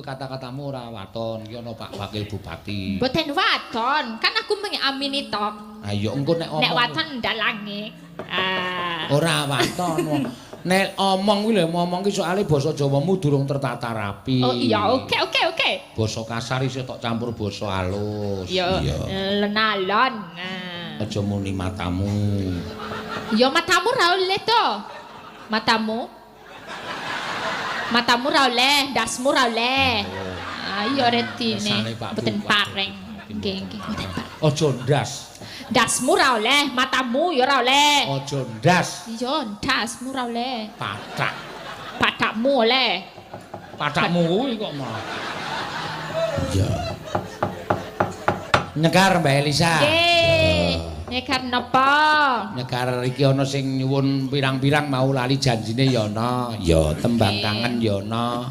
kata-katamu ora waton. Iki ana Pak Wakil Bupati. Mboten waton, kan aku mengamini tok. Ayo engko nek omong. Nek waton ndalange. Ora waton. Nek omong kuwi lho ngomong ki soalé basa Jawamu durung tertata rapi. Oh iya, oke. Basa kasar isih tok campur basa halus. Iya. Lenalon. Aja muni matamu. Ya matamu ra oleh to. Matamu ra oleh, dasmu ra oleh. Iya retine. Mboten pareng. Nggih, mboten pareng. Aja ndas. Dasmu ra oleh, matamu ya ora oleh. Aja ndas. Iya, dasmu ra oleh. Patak. Patakmu oleh. Patakmu kuwi kok mah. Iya. Nyekar Mbak Elisa. Nggih. Nyekar napa? Nyekar iki ana sing nyuwun pirang-pirang mau lali janjine ya ana. Ya tembang kangen ya ana.